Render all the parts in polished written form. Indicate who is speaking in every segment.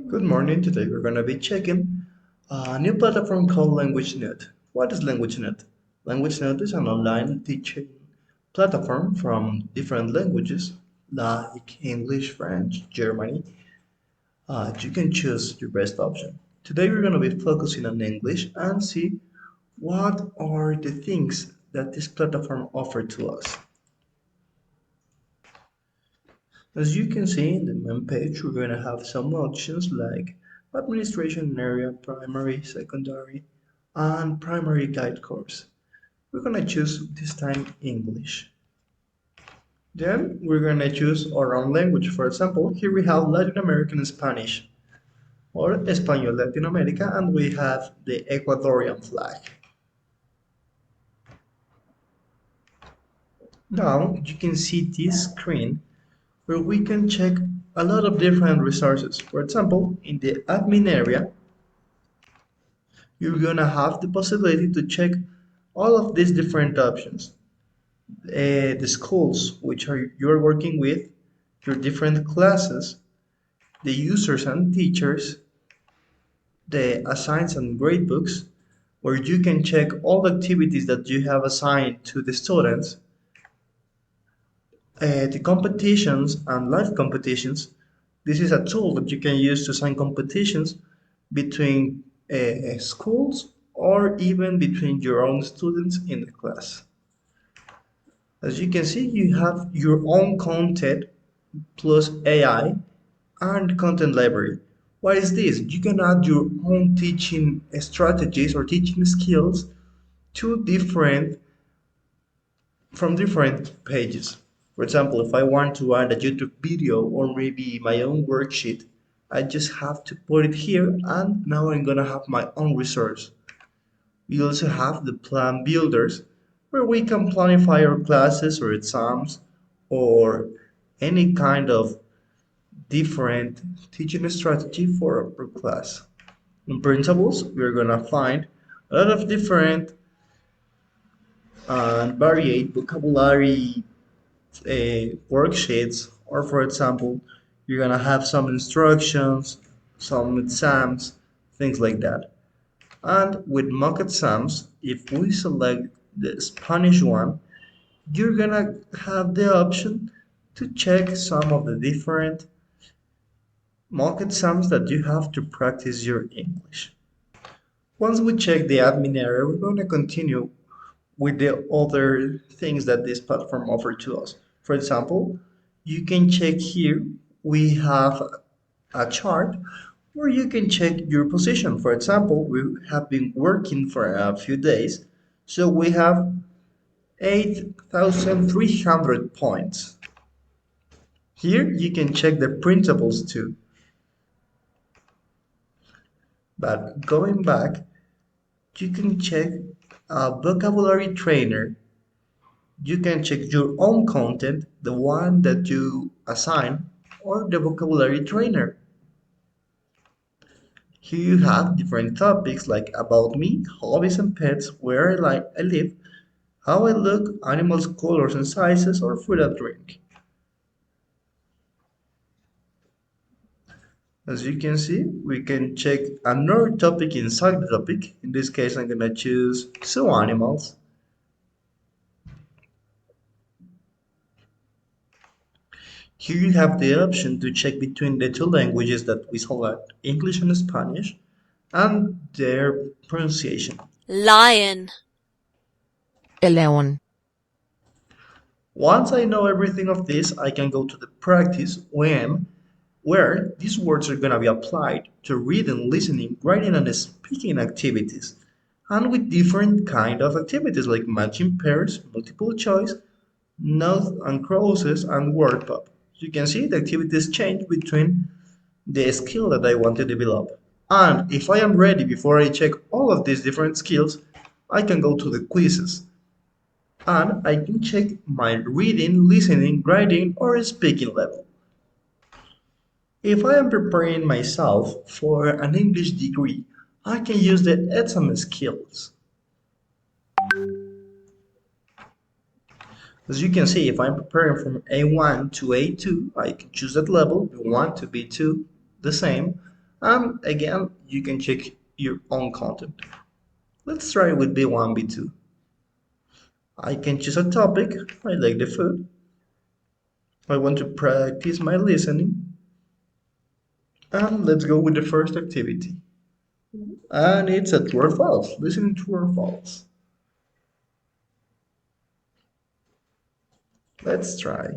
Speaker 1: Good morning. Today we're going to be checking a new platform called Languagenut. What is Languagenut? Languagenut is an online teaching platform from different languages like English, French, Germany. You can choose your best option. Today we're going to be focusing on English and see what are the things that this platform offers to us. As you can see in the main page, we're going to have some options like administration area, primary, secondary, and primary guide course. We're going to choose this time English. Then we're going to choose our own language. For example, here we have Latin American Spanish or Español Latin America, and we have the Ecuadorian flag. Now you can see this screen where we can check a lot of different resources. For example, in the admin area, you're gonna have the possibility to check all of these different options. The schools which are you're working with, your different classes, the users and teachers, the assigns and gradebooks, where you can check all the activities that you have assigned to the students, the competitions and live competitions. This is a tool that you can use to assign competitions between schools or even between your own students in the class. As you can see, you have your own content plus AI and content library. What is this? You can add your own teaching strategies or teaching skills to different from different pages. For example, if I want to add a YouTube video or maybe my own worksheet, I just have to put it here and now I'm gonna have my own resource. We also have the plan builders where we can planify our classes or exams or any kind of different teaching strategy for our class. In principles, we're gonna find a lot of different and varied vocabulary worksheets, or for example, you're gonna have some instructions, some exams, things like that. And with mock exams, if we select the Spanish one, you're gonna have the option to check some of the different mock exams that you have to practice your English. Once we check the admin area, we're going to continue with the other things that this platform offers to us. For example, you can check here, we have a chart where you can check your position. For example, we have been working for a few days, so we have 8,300 points. Here you can check the principles too. But going back, you can check a vocabulary trainer. You can check your own content, the one that you assign, or the vocabulary trainer. Here you have different topics like about me, hobbies and pets, where I live, how I look, animals, colors and sizes, or food and drink. As you can see, we can check another topic inside the topic. In this case, I'm gonna choose zoo animals. Here you have the option to check between the two languages that we select, English and Spanish, and their pronunciation.
Speaker 2: Lion,
Speaker 3: El león.
Speaker 1: Once I know everything of this, I can go to the practice where these words are going to be applied to reading, listening, writing, and speaking activities, and with different kind of activities like matching pairs, multiple choice, notes and clauses, and word pop. You can see the activities change between the skill that I want to develop. And if I am ready before I check all of these different skills, I can go to the quizzes and I can check my reading, listening, writing, or speaking level. If I am preparing myself for an English degree, I can use the exam skills. As you can see, if I'm preparing from A1 to A2, I can choose that level, B1 to B2, the same. And again, you can check your own content. Let's try with B1, B2. I can choose a topic. I like the food. I want to practice my listening. And let's go with the first activity. And it's a true or false. Listening true or false. Let's try.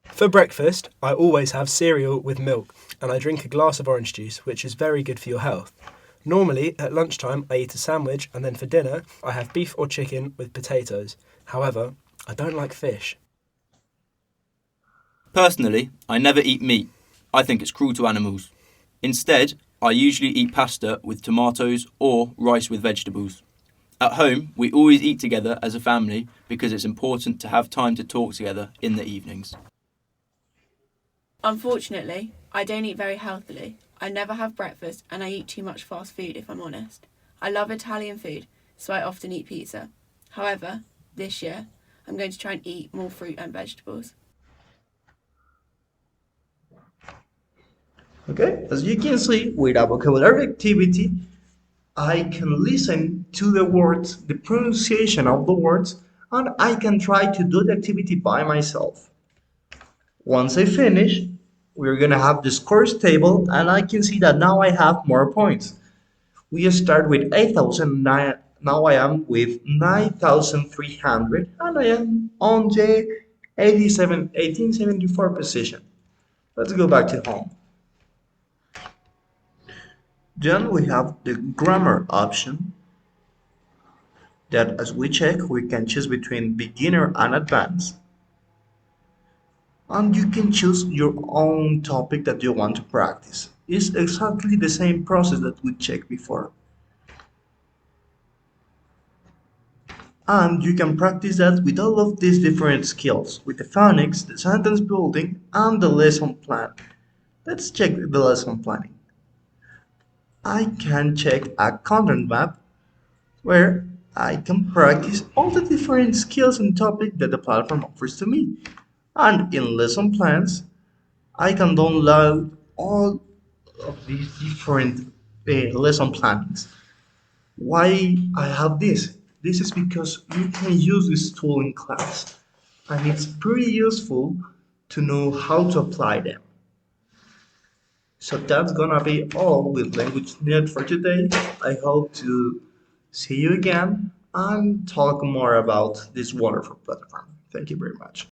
Speaker 2: For breakfast, I always have cereal with milk, and I drink a glass of orange juice, which is very good for your health. Normally, at lunchtime, I eat a sandwich, and then for dinner, I have beef or chicken with potatoes. However, I don't like fish.
Speaker 4: Personally, I never eat meat. I think it's cruel to animals. Instead, I usually eat pasta with tomatoes or rice with vegetables. At home, we always eat together as a family because it's important to have time to talk together in the evenings.
Speaker 5: Unfortunately, I don't eat very healthily. I never have breakfast and I eat too much fast food if I'm honest. I love Italian food, so I often eat pizza. However, this year, I'm going to try and eat more fruit and vegetables.
Speaker 1: Okay, as you can see, with a vocabulary activity, I can listen to the words, the pronunciation of the words, and I can try to do the activity by myself. Once I finish, we're gonna have the scores table, and I can see that now I have more points. We start with 8,009. Now I am with 9,300, and I am on the 1874 position. Let's go back to home. Then we have the grammar option that as we check, we can choose between beginner and advanced. And you can choose your own topic that you want to practice. It's exactly the same process that we checked before. And you can practice that with all of these different skills, with the phonics, the sentence building, and the lesson plan. Let's check the lesson planning. I can check a content map where I can practice all the different skills and topics that the platform offers to me. And in lesson plans, I can download all of these different lesson plannings. Why I have this? This is because you can use this tool in class, and it's pretty useful to know how to apply them. So that's gonna be all with Languagenut for today. I hope to see you again and talk more about this wonderful platform. Thank you very much.